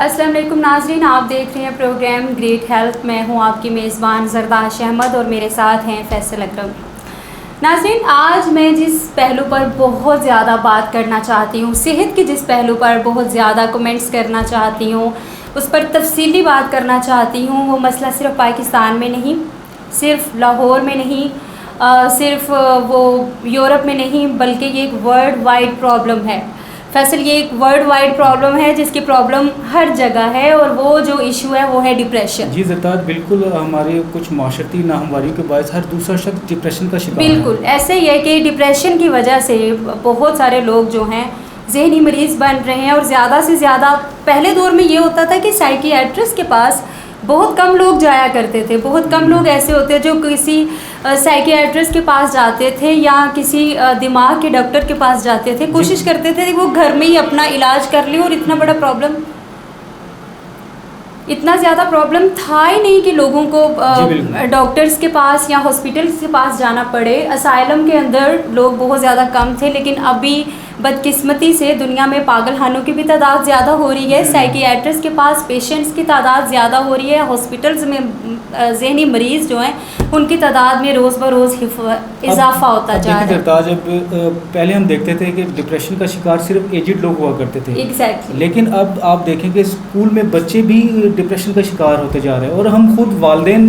अस्सलाम वालेकुम नाज़रीन, आप देख रहे हैं प्रोग्राम ग्रेट हेल्थ। मैं हूं आपकी मेज़बान ज़रदाश अहमद और मेरे साथ हैं फैसल अकरम। नाज़रीन, आज मैं जिस पहलू पर बहुत ज़्यादा बात करना चाहती हूं, सेहत के जिस पहलू पर बहुत ज़्यादा कमेंट्स करना चाहती हूं, उस पर तफसीली बात करना चाहती हूं, वो मसला सिर्फ पाकिस्तान में नहीं, सिर्फ लाहौर में नहीं, सिर्फ वो यूरोप में नहीं, बल्कि ये एक वर्ल्ड वाइड प्रॉब्लम है। फैसल, ये एक वर्ल्ड वाइड प्रॉब्लम है जिसकी प्रॉब्लम हर जगह है, और वो जो इशू है वो है डिप्रेशन। जी ज़रदाद, बिल्कुल हमारे कुछ माशरती नाहमवारियों के बायस हर दूसरा शख्स डिप्रेशन का शिकार है। बिल्कुल ऐसे ही है कि डिप्रेशन की वजह से बहुत सारे लोग जो हैं ज़हनी मरीज़ बन रहे हैं, और ज़्यादा से ज़्यादा पहले दौर में ये होता था कि साइकियाट्रिस्ट के पास बहुत कम लोग जाया करते थे। बहुत कम लोग ऐसे होते जो किसी साइकियाट्रिस्ट के पास जाते थे या किसी दिमाग के डॉक्टर के पास जाते थे, कोशिश करते थे कि वो घर में ही अपना इलाज कर ले। और इतना ज़्यादा प्रॉब्लम था ही नहीं कि लोगों को डॉक्टर्स के पास या हॉस्पिटल्स के पास जाना पड़े। असाइलम के अंदर लोग बहुत ज़्यादा कम थे, लेकिन अभी बदकिस्मती से दुनिया में पागलखानों की भी तादाद ज़्यादा हो रही है, साइकियाट्रिस्ट के पास पेशेंट्स की तादाद ज़्यादा हो रही है, हॉस्पिटल्स में ज़हनी मरीज़ जो हैं उनकी तादाद में रोज़ ब रोज़ इजाफा होता जा रहा है। जब पहले हम देखते थे कि डिप्रेशन का शिकार सिर्फ एजिड लोग हुआ करते थे, एग्जैक्टली। लेकिन अब आप देखेंगे स्कूल में बच्चे भी डिप्रेशन का शिकार होते जा रहे हैं, और हम खुद वालिदैन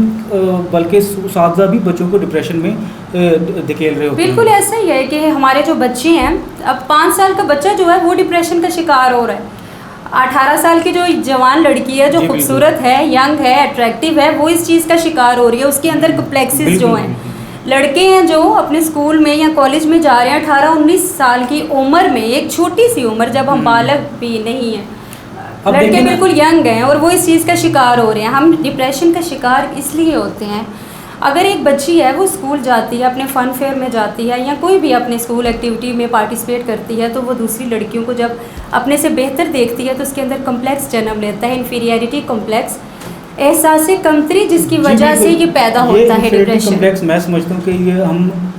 बल्कि उस्ताद भी बच्चों को डिप्रेशन में धकेल रहे होते हैं। बिल्कुल ऐसा ही है कि हमारे जो बच्चे हैं, अब 5 साल का बच्चा जो है वो डिप्रेशन का शिकार हो रहा है। 18 साल की जो जवान लड़की है, जो खूबसूरत है, यंग है, अट्रैक्टिव है, वो इस चीज़ का शिकार हो रही है। उसके अंदर कॉम्प्लेक्सेस जो हैं, लड़के हैं जो अपने स्कूल में या कॉलेज में जा रहे हैं 18-19 साल की उम्र में, एक छोटी सी उम्र जब हम बालग भी नहीं हैं, लड़के बिल्कुल यंग हैं और वो इस चीज़ का शिकार हो रहे हैं। हम डिप्रेशन का शिकार इसलिए होते हैं, अगर एक बच्ची है वो स्कूल जाती है, अपने फ़न फेयर में जाती है या कोई भी अपने स्कूल एक्टिविटी में पार्टिसिपेट करती है, तो वो दूसरी लड़कियों को जब अपने से बेहतर देखती है तो उसके अंदर कॉम्प्लेक्स जन्म लेता है, इन्फीरियरिटी कॉम्प्लेक्स, एहसास कमतरी, जिसकी वजह से ये पैदा होता है डिप्रेशन। कॉम्प्लेक्स मैं समझता हूँ कि ये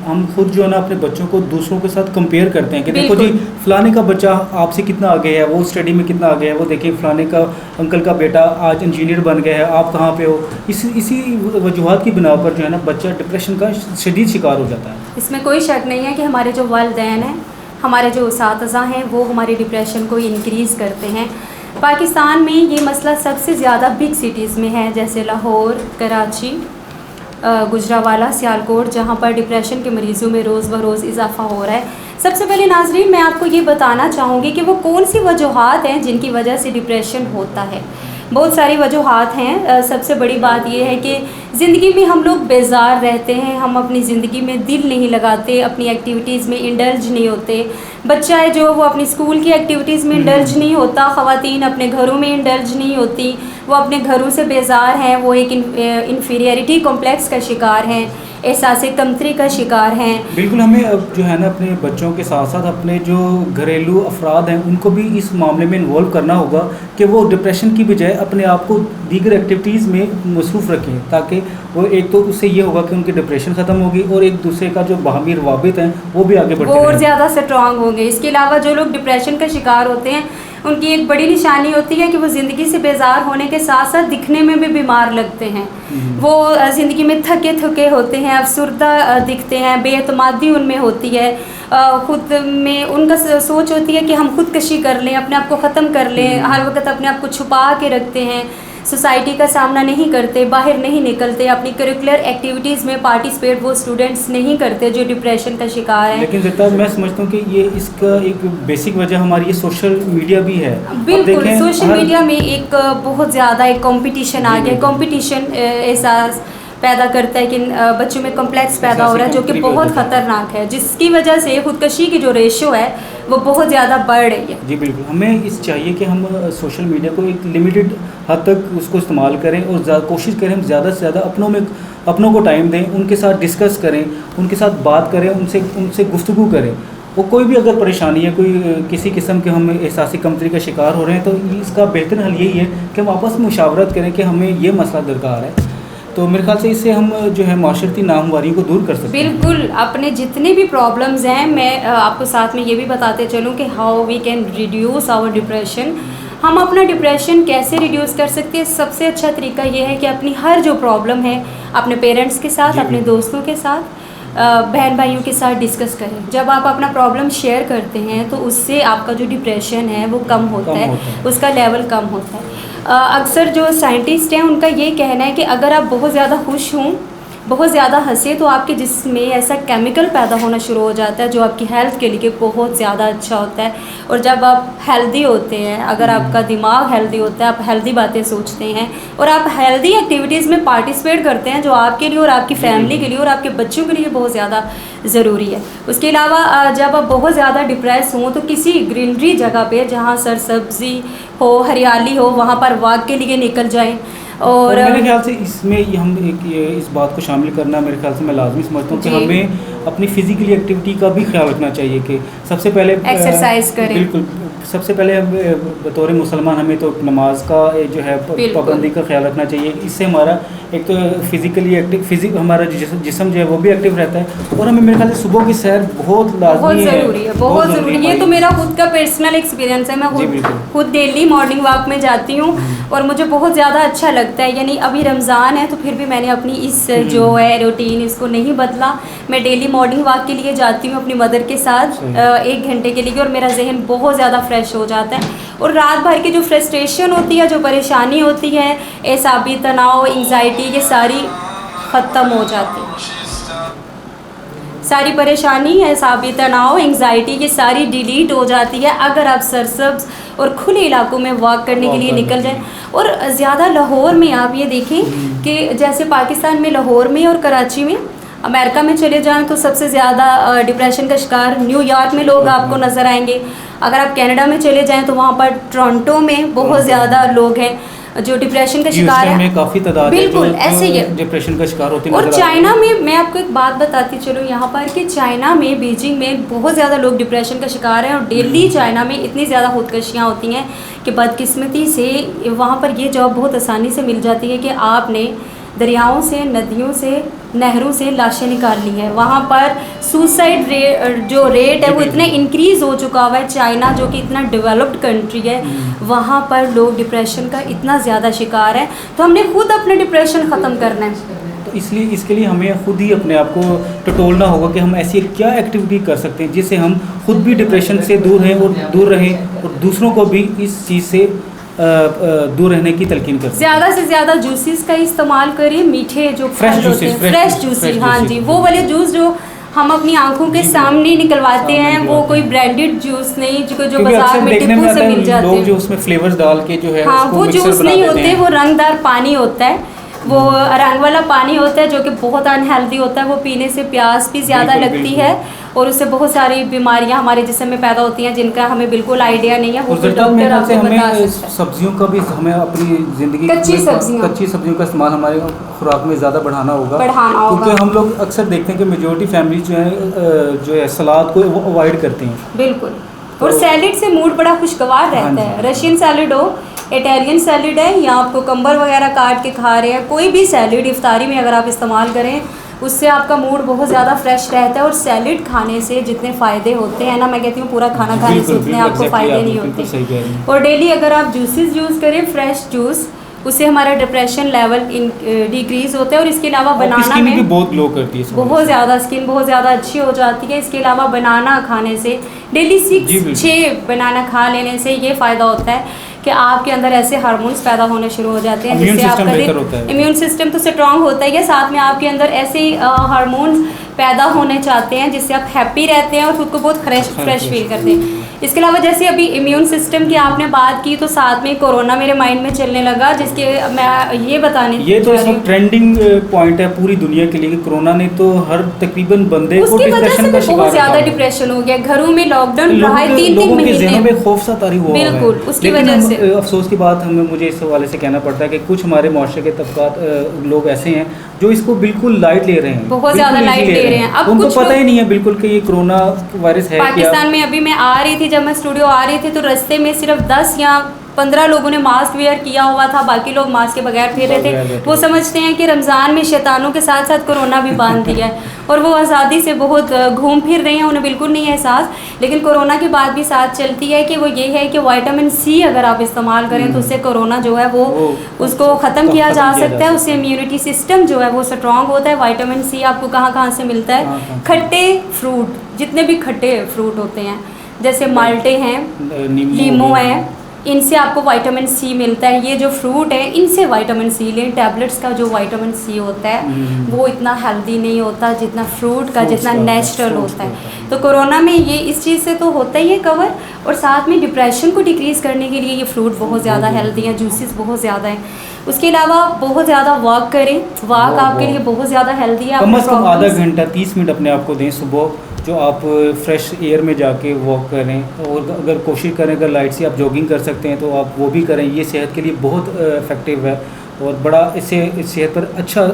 हम खुद जो है ना अपने बच्चों को दूसरों के साथ कंपेयर करते हैं कि देखो जी फलाने का बच्चा आपसे कितना आगे है, वो स्टडी में कितना आगे है, वो देखिए फलाने का अंकल का बेटा आज इंजीनियर बन गया है, आप कहाँ पे हो। इसी वजूहत की बिना पर जो है ना बच्चा डिप्रेशन का शदीद शिकार हो जाता है। इसमें कोई शक नहीं है कि हमारे जो वालिदैन हैं, हमारे जो उसातिज़ा हैं, वो हमारे डिप्रेशन को इंक्रीज़ करते हैं। पाकिस्तान में ये मसला सबसे ज़्यादा बिग सिटीज़ में है, जैसे लाहौर, कराची, गुजरावाला, सियालकोट, जहाँ पर डिप्रेशन के मरीज़ों में रोज़ ब रोज़ इजाफा हो रहा है। सबसे पहले नाज़रीन, मैं आपको ये बताना चाहूँगी कि वो कौन सी वजूहात हैं जिनकी वजह से डिप्रेशन होता है। बहुत सारी वजूहात हैं। सबसे बड़ी बात यह है कि ज़िंदगी में हम लोग बेजार रहते हैं, हम अपनी ज़िंदगी में दिल नहीं लगाते, अपनी एक्टिविटीज़ में इंडल्ज नहीं होते। बच्चा है जो वो अपनी स्कूल की एक्टिविटीज़ में इंडल्ज नहीं होता, ख़वातीन अपने घरों में इंडल्ज नहीं होती, वो अपने घरों से बेजार हैं, वो एक इन्फीरियरिटी कॉम्प्लेक्स का शिकार हैं, एहसास कमतरी का शिकार हैं। बिल्कुल, हमें अब जो है ना अपने बच्चों के साथ साथ अपने जो घरेलू अफराद हैं उनको भी इस मामले में इन्वॉल्व करना होगा कि वो डिप्रेशन की बजाय अपने आप को दीगर एक्टिविटीज़ में मसरूफ़ रखें, ताकि वो एक तो उससे ये होगा कि उनकी डिप्रेशन ख़त्म होगी और एक दूसरे का जो बाहमी रवाबित हैं वो भी आगे बढ़ते हैं, और ज़्यादा स्ट्रॉन्ग होंगे। इसके अलावा जो लोग डिप्रेशन का शिकार होते हैं उनकी एक बड़ी निशानी होती है कि वो ज़िंदगी से बेजार होने के साथ साथ दिखने में भी बीमार लगते हैं। वो ज़िंदगी में थके थके होते हैं, अफसुर्दा दिखते हैं, बेएतमादी उनमें होती है, खुद में उनका सोच होती है कि हम खुदकशी कर लें, अपने आप को ख़त्म कर लें, हर वक्त अपने आप को छुपा के रखते हैं, सोसाइटी का सामना नहीं करते, बाहर नहीं निकलते, अपनी करिकुलर एक्टिविटीज़ में पार्टिसिपेट वो स्टूडेंट्स नहीं करते जो डिप्रेशन का शिकार हैं। लेकिन ज़रा मैं समझता हूँ कि ये इसका एक बेसिक वजह हमारी ये सोशल मीडिया भी है। बिल्कुल, सोशल मीडिया में एक बहुत ज़्यादा एक कंपटीशन आ गया। कंपटीशन एहसास पैदा करता है कि बच्चों में कॉम्प्लेक्स पैदा हो रहा है, जो कि बहुत ख़तरनाक है, जिसकी वजह से खुदकशी की जो रेशो है वो बहुत ज़्यादा बढ़ रही है। जी बिल्कुल, हमें इस चाहिए कि हम सोशल मीडिया को एक लिमिटेड हद तक उसको इस्तेमाल करें और कोशिश करें हम ज़्यादा से ज़्यादा अपनों को टाइम दें, उनके साथ डिस्कस करें, उनके साथ बात करें, उनसे गुफ्तगू करें। वो कोई भी अगर परेशानी है, कोई किसी किस्म के हम एहसास कमतरी का शिकार हो रहे हैं, तो इसका बेहतर हल यही है कि हम आपस में मुशावरत करें कि हमें ये मसला दरकार है। तो मेरे ख्याल से इससे हम जो है माशरती नामवारी को दूर कर सकते हैं। बिल्कुल, अपने जितने भी प्रॉब्लम्स हैं, मैं आपको साथ में ये भी बताते चलूँ कि how we can reduce our depression. हम अपना डिप्रेशन कैसे रिड्यूस कर सकते हैं? सबसे अच्छा तरीका ये है कि अपनी हर जो प्रॉब्लम है अपने पेरेंट्स के साथ, अपने दोस्तों के साथ, बहन भाइयों के साथ डिस्कस करें। जब आप अपना प्रॉब्लम शेयर करते हैं तो उससे आपका जो डिप्रेशन है वो कम होता है, उसका लेवल कम होता है। अक्सर जो साइंटिस्ट हैं उनका ये कहना है कि अगर आप बहुत ज़्यादा खुश हों, बहुत ज़्यादा हंसे, तो आपके जिस्म में ऐसा केमिकल पैदा होना शुरू हो जाता है जो आपकी हेल्थ के लिए बहुत ज़्यादा अच्छा होता है। और जब आप हेल्दी होते हैं, अगर आपका दिमाग हेल्दी होता है, आप हेल्दी बातें सोचते हैं और आप हेल्दी एक्टिविटीज़ में पार्टिसिपेट करते हैं जो आपके लिए और आपकी फैमिली के लिए और आपके बच्चों के लिए बहुत ज़्यादा ज़रूरी है। उसके अलावा जब आप बहुत ज़्यादा डिप्रेस हों तो किसी ग्रीनरी जगह पे जहाँ सरसब्जी हो, हरियाली हो, वहाँ पर वॉक के लिए निकल जाएं। और मेरे ख्याल से इसमें हम इस बात को शामिल करना मेरे ख्याल से मैं लाजमी समझता हूँ कि हमें अपनी फिजिकली एक्टिविटी का भी ख्याल रखना चाहिए कि सबसे पहले एक्सरसाइज करें। बिल्कुल, सबसे पहले बतौर मुसलमान हमें तो नमाज का जो है पाबंदी का ख्याल रखना चाहिए। इससे हमारा एक तो फिजिकली एक्टिव हमारा जिस्म जो है वो भी एक्टिव रहता है और हमें मेरे ख्याल से सुबह की सैर बहुत लाजमी है, ज़रूरी है, बहुत ज़रूरी है। ये तो मेरा खुद का पर्सनल एक्सपीरियंस है। मैं खुद डेली मॉर्निंग वॉक में जाती हूँ और मुझे बहुत ज़्यादा अच्छा लगता है। यानी अभी रमज़ान है तो फिर भी मैंने अपनी इस जो है रूटीन इसको नहीं बदला। मैं डेली मॉर्निंग वॉक के लिए जाती हूँ अपनी मदर के साथ 1 घंटे के लिए और मेरा जहन बहुत ज़्यादा फ्रेश हो जाता है। और रात भर की जो फ्रस्ट्रेशन होती है, जो परेशानी होती है, एसाबी तनाव, एंग्जाइटी, ये सारी ख़त्म हो जाती है। सारी परेशानी, एसाबी तनाव, एंग्जाइटी, ये सारी डिलीट हो जाती है अगर आप सरसब्ज और खुले इलाकों में वॉक करने के लिए निकल जाएं। और ज़्यादा लाहौर में आप ये देखें कि जैसे पाकिस्तान में लाहौर में और कराची में, अमेरिका में चले जाएं तो सबसे ज़्यादा डिप्रेशन का शिकार न्यूयॉर्क में लोग आपको नज़र आएंगे। अगर आप कनाडा में चले जाएं तो वहाँ पर टोरंटो में बहुत ज़्यादा लोग हैं जो डिप्रेशन का शिकार है। में काफ़ी तादाद बिल्कुल ऐसे ही डिप्रेशन का शिकार होते हैं। और चाइना में मैं आपको एक बात बताती चलो यहाँ पर कि चाइना में, बीजिंग में बहुत ज़्यादा लोग डिप्रेशन का शिकार हैं और दिल्ली चाइना में इतनी ज़्यादा खुदकशियाँ होती हैं कि बदकिस्मती से वहाँ पर ये जॉब बहुत आसानी से मिल जाती है कि आपने दरियाओं से, नदियों से, नहरों से लाशें निकालनी है। वहाँ पर सुसाइड जो रेट है वो इतना इंक्रीज़ हो चुका हुआ है। चाइना जो कि इतना डेवलप्ड कंट्री है, वहाँ पर लोग डिप्रेशन का इतना ज़्यादा शिकार है। तो हमने खुद अपना डिप्रेशन ख़त्म करना है। तो इसलिए इसके लिए हमें खुद ही अपने आप को टटोलना होगा कि हम ऐसी क्या एक्टिविटी कर सकते हैं जिससे हम खुद भी डिप्रेशन से दूर रहें और दूसरों को भी इस चीज़ से दूर रहने की तलकीन करते हैं। ज़्यादा से ज़्यादा जूसेस का इस्तेमाल करिए, मीठे जो फ्रेश जूसेस, हाँ जी, वो वाले जूस जो हम अपनी आंखों के सामने निकलवाते हैं, वो कोई ब्रांडेड जूस नहीं जो बाजार में डिब्बों से मिल जाते हैं। लोग जो उसमें फ्लेवर्स डाल के जो है, हाँ, वो जूस नहीं होते, वो रंगदार पानी होता है, वो रंग वाला पानी होता है जो कि बहुत अनहेल्दी होता है। वो पीने से प्यास भी ज़्यादा लगती है और उससे बहुत सारी बीमारियां हमारे जिस्म में पैदा होती हैं जिनका हमें बिल्कुल आइडिया नहीं है। वो डॉक्टर आपको बता सकते हैं। सब्जियों का भी हमें अपनी ज़िंदगी कच्ची सब्जियों का इस्तेमाल हमारे खुराक में ज़्यादा बढ़ाना होगा क्योंकि हम लोग अक्सर देखते हैं कि मेजोरिटी फैमिली जो है सलाद को अवॉइड करते हैं। बिल्कुल। और सैलेड से मूड बड़ा खुशगवार रहता है। रशियन सैलेड हो, इटालियन सैलेड है, या आप कुकम्बर वगैरह काट के खा रहे हैं, कोई भी सैलेड इफ्तारी में अगर आप इस्तेमाल करें उससे आपका मूड बहुत ज़्यादा फ्रेश रहता है। और सैलेड खाने से जितने फ़ायदे होते हैं ना, मैं कहती हूँ पूरा खाना खाने से उतने आपको फ़ायदे नहीं होते। और डेली अगर आप जूसेस यूज़ करें, फ्रेश जूस, उससे हमारा डिप्रेशन लेवल डिक्रीज़ होता है। और इसके अलावा बनाना में भी बहुत ग्लो करती है, बहुत ज़्यादा स्किन बहुत ज़्यादा अच्छी हो जाती है। इसके अलावा बनाना खाने से, डेली 6 बनाना खा लेने से ये फ़ायदा होता है कि आपके अंदर ऐसे हार्मोन्स पैदा होने शुरू हो जाते हैं जिससे आपका इम्यून सिस्टम तो स्ट्रॉन्ग होता ही है, साथ में आपके अंदर ऐसे हार्मोन्स पैदा होने चाहते हैं जिससे आप हैप्पी रहते हैं और खुद को बहुत फ्रेश फील करते हैं। इसके अलावा जैसे अभी इम्यून सिस्टम की आपने बात की तो साथ में कोरोना मेरे माइंड में चलने लगा, जिसके मैं ये बताने ये तो इसमें ट्रेंडिंग पॉइंट है पूरी दुनिया के लिए कि कोरोना ने तो हर तकरीबन बंदे को डिप्रेशन का शिकार बहुत ज़्यादा डिप्रेशन हो गया। घरों में लॉकडाउन रहा है 3-3 महीने, में खौफ सा तारी हुआ है। बिल्कुल, उसकी वजह से अफसोस की बात मुझे इस हवाले से कहना पड़ता है कि कुछ हमारे मुआशरे के तबकात लोग ऐसे हैं जो इसको बिल्कुल लाइट ले रहे हैं, बहुत ज़्यादा लाइट ले रहे हैं। अब उनको पता ही नहीं है बिल्कुल कि ये कोरोना वायरस है। पाकिस्तान में अभी मैं आ रही थी, जब मैं स्टूडियो आ रही थी तो रास्ते में सिर्फ 10 या 15 लोगों ने मास्क वेयर किया हुआ था, बाकी लोग मास्क के बगैर फिर रहे थे। वो समझते हैं कि रमज़ान में शैतानों के साथ साथ कोरोना भी बांध दिया है और वो आज़ादी से बहुत घूम फिर रहे हैं, उन्हें बिल्कुल नहीं एहसास। लेकिन कोरोना की बात भी साथ चलती है कि वो ये है कि विटामिन सी अगर आप इस्तेमाल करें तो उससे कोरोना जो है वो उसको ख़त्म किया जा सकता है, उससे इम्यूनिटी सिस्टम जो है वो स्ट्रॉन्ग होता है। विटामिन सी आपको कहाँ कहाँ से मिलता है? खट्टे फ्रूट, जितने भी खट्टे फ्रूट होते हैं जैसे माल्टे हैं, लीमू है, इनसे आपको विटामिन सी मिलता है। ये जो फ्रूट है इनसे विटामिन सी लें। टैबलेट्स का जो विटामिन सी होता है वो इतना हेल्दी नहीं होता जितना फ्रूट का, जितना नेचुरल होता है। तो कोरोना में ये इस चीज़ से तो होता ही है कवर, और साथ में डिप्रेशन को डिक्रीज़ करने के लिए ये फ्रूट बहुत ज़्यादा हेल्दी हैं, जूसेस बहुत ज़्यादा हैं। उसके अलावा बहुत ज़्यादा वॉक करें, वॉक आपके लिए बहुत ज़्यादा हेल्दी है। कम से कम आधा घंटा 30 मिनट अपने आप को दें सुबह, जो आप फ्रेश एयर में जाके वॉक करें, और अगर कोशिश करें अगर लाइट से आप जॉगिंग कर सकते हैं तो आप वो भी करें। ये सेहत के लिए बहुत इफ़ेक्टिव है और बड़ा इससे सेहत पर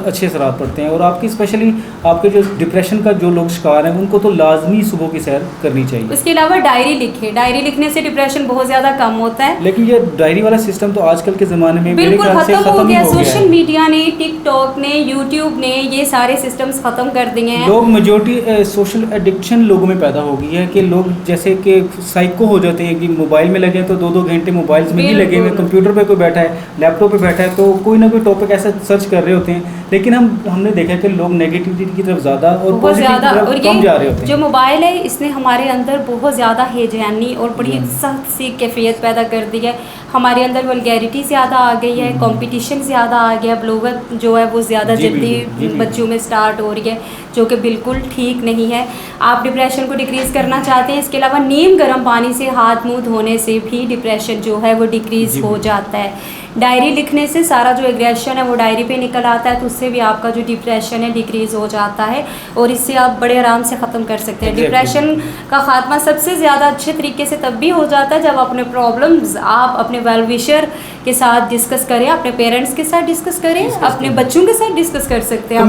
अच्छे असरात पड़ते हैं। और आपकी स्पेशली आपके जो डिप्रेशन का जो लोग शिकार हैं उनको तो लाजमी सुबह की सैर करनी चाहिए। उसके अलावा डायरी लिखें, डायरी लिखने से डिप्रेशन बहुत ज़्यादा कम होता है। लेकिन ये डायरी वाला सिस्टम तो आजकल के ज़माने में बिल्कुल ख़त्म हो गया। सोशल मीडिया ने, टिकटॉक ने, यूट्यूब ने ये सारे सिस्टम्स ख़त्म कर दिए हैं। लोग मेजोरिटी सोशल एडिक्शन लोगों में पैदा हो गई है कि लोग जैसे कि साइको हो जाते हैं कि मोबाइल में लगे तो 2-2 घंटे मोबाइल में ही लगे हुए, कंप्यूटर पे कोई बैठा है, लैपटॉप पे बैठा है तो कोई ना कोई टॉपिक ऐसा सर्च कर रहे होते हैं। लेकिन हमने देखा कि लोग नेगेटिविटी की तरफ ज़्यादा और पॉजिटिव की तरफ कम जा रहे होते हैं। जो मोबाइल है इसने हमारे अंदर बहुत ज़्यादा हेजयानी और बड़ी सख्त सी कैफियत पैदा कर दी है। हमारे अंदर वल्गैरिटी ज़्यादा आ गई है, कंपटीशन ज़्यादा आ गया, ब्लोगत जो है वो ज़्यादा जल्दी बच्चों में स्टार्ट हो रही है, जो कि बिल्कुल ठीक नहीं है। आप डिप्रेशन को डिक्रीज़ करना चाहते हैं, इसके अलावा नीम गर्म पानी से हाथ मुँह धोने से भी डिप्रेशन जो है वो डिक्रीज़ हो जाता है। डायरी लिखने से सारा जो एग्रेशन है वो डायरी पे निकल आता है, तो उससे भी आपका जो डिप्रेशन है डिक्रीज़ हो जाता है और इससे आप बड़े आराम से ख़त्म कर सकते हैं। डिप्रेशन का ख़ात्मा सबसे ज़्यादा अच्छे तरीके से तब भी हो जाता है जब अपने प्रॉब्लम्स आप अपने वेल विशर के साथ डिस्कस करें, अपने पेरेंट्स के साथ डिस्कस करें, अपने बच्चों के साथ डिस्कस कर सकते हैं।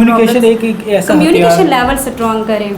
कम्युनिकेशन लेवल स्ट्रॉन्ग करें।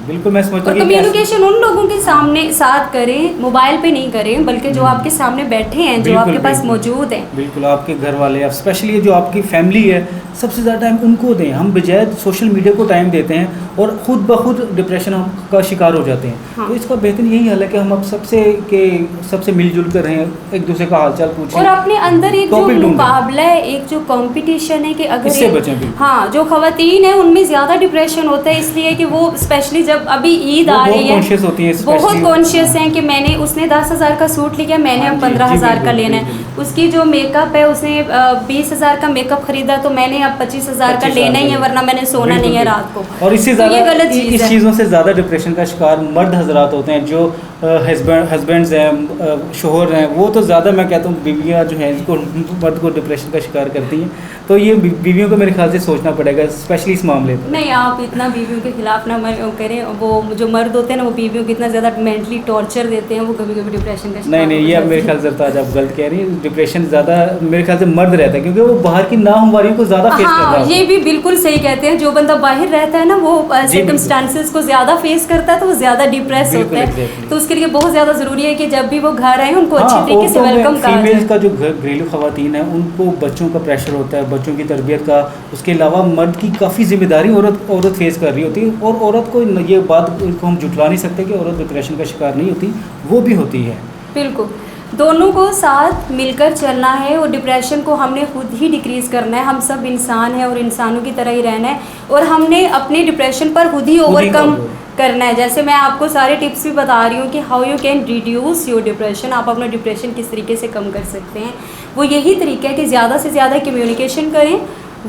बिल्कुल, मैं समझता हूं कि कम्युनिकेशन उन लोगों के सामने साथ करें, मोबाइल पे नहीं करें, बल्कि जो आपके सामने बैठे हैं, जो आपके पास मौजूद हैं। बिल्कुल, आपके घर वाले, स्पेशली जो आपकी फैमिली है, सबसे ज़्यादा टाइम उनको दें। हम बजाय सोशल मीडिया को टाइम देते हैं और खुद ब खुद डिप्रेशन का शिकार हो जाते हैं। हाँ। तो इसका बेहतरीन यही हल है कि हम अब सबसे मिलजुल कर रहें, एक दूसरे का हालचाल पूछें और अपने अंदर एक जो मुकाबला है, एक जो कंपटीशन है कि अगर हाँ जो खवातीन है उनमें ज़्यादा डिप्रेशन होता है, इसलिए कि वो स्पेशली जब अभी ईद आ रही है बहुत कॉन्शियस हैं कि मैंने उसने 10,000 का सूट लिया, मैंने अब 15,000 का लेना है। उसकी जो मेकअप है उसने 20,000 का मेकअप खरीदा तो मैंने अब 25,000 का लेना ही है, वरना मैंने सोना नहीं है रात को। और इससे ज़्यादा इस चीज़ों से ज़्यादा डिप्रेशन का शिकार मर्द हजरात होते हैं, जो हस्बैंड्स हैं, शोहर हैं, वो तो ज़्यादा मैं कहता हूँ बीवियाँ जो हैं इसको मर्द को डिप्रेशन का शिकार करती हैं। तो ये बीवियों को मेरे ख्याल से सोचना पड़ेगा, स्पेशली इस मामले में। नहीं, आप इतना बीवियों के खिलाफ ना करें। वो जो मर्द होते हैं ना वो बीवियों को इतना ज़्यादा मेंटली टॉर्चर देते हैं, वो कभी कभी डिप्रेशन का शिकार नहीं, ये मेरे ख्याल से आज आप गलत कह रही हैं। डिप्रेशन ज़्यादा मेरे ख्याल से मर्द रहता है क्योंकि वो बाहर की नाहमवारियों को ज़्यादा फेस कर रहा है। ये भी बिल्कुल सही कहते हैं। जो बंदा बाहर रहता है ना वो सर्कमस्टांसेस को ज़्यादा फेस करता है तो वो ज़्यादा डिप्रेस होता है। तो उसके लिए बहुत ज़्यादा ज़रूरी है कि जब भी वो घर आए उनको अच्छे तरीके से वेलकम करें। फीमेल्स का जो घरेलू खवातीन है उनको बच्चों का प्रेशर होता है, बच्चों की तरबियत का, उसके अलावा मर्द की काफ़ी जिम्मेदारी औरत फेस कर रही होती है। और औरत को ये बात को हम जुटला नहीं सकते कि औरत डिप्रेशन का शिकार नहीं होती, वो भी होती है। बिल्कुल, दोनों को साथ मिलकर चलना है और डिप्रेशन को हमने खुद ही डिक्रीज़ करना है। हम सब इंसान हैं और इंसानों की तरह ही रहना है और हमने अपने डिप्रेशन पर खुद ही ओवरकम करना है। जैसे मैं आपको सारे टिप्स भी बता रही हूँ कि how you can reduce your depression, आप अपना डिप्रेशन किस तरीके से कम कर सकते हैं। वो यही तरीका है कि ज़्यादा से ज़्यादा कम्युनिकेशन करें,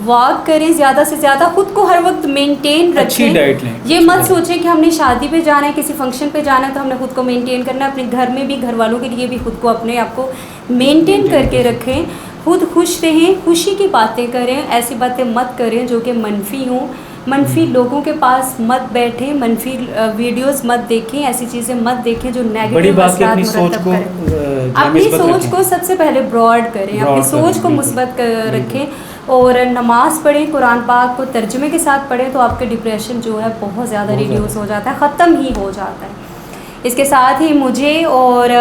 वॉक करें, ज़्यादा से ज़्यादा खुद को हर वक्त मेंटेन रखें। डाइट लें। ये मत सोचें कि हमने शादी पे जाना है, किसी फंक्शन पे जाना है तो हमने खुद को मेंटेन करना है। अपने घर में भी घर वालों के लिए भी खुद को अपने आप को मेंटेन करके रखें। खुद खुश रहें, खुशी की बातें करें, ऐसी बातें मत करें जो कि मनफी हों। मनफी लोगों के पास मत बैठें, मनफी वीडियोस मत देखें, ऐसी चीज़ें मत देखें जो नेगेटिव असरात मुरतब करें। अपनी सोच को सबसे पहले ब्रॉड करें, अपनी सोच को मुस्बत रखें और नमाज़ पढ़ें, कुरान पाक को तर्जुमे के साथ पढ़ें तो आपके डिप्रेशन जो है बहुत ज़्यादा रिड्यूस हो जाता है, ख़त्म ही हो जाता है। इसके साथ ही मुझे और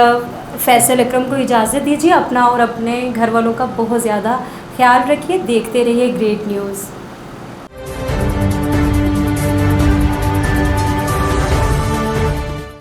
फैसल अकरम को इजाज़त दीजिए। अपना और अपने घर वालों का बहुत ज़्यादा ख्याल रखिए। देखते रहिए ग्रेट न्यूज़।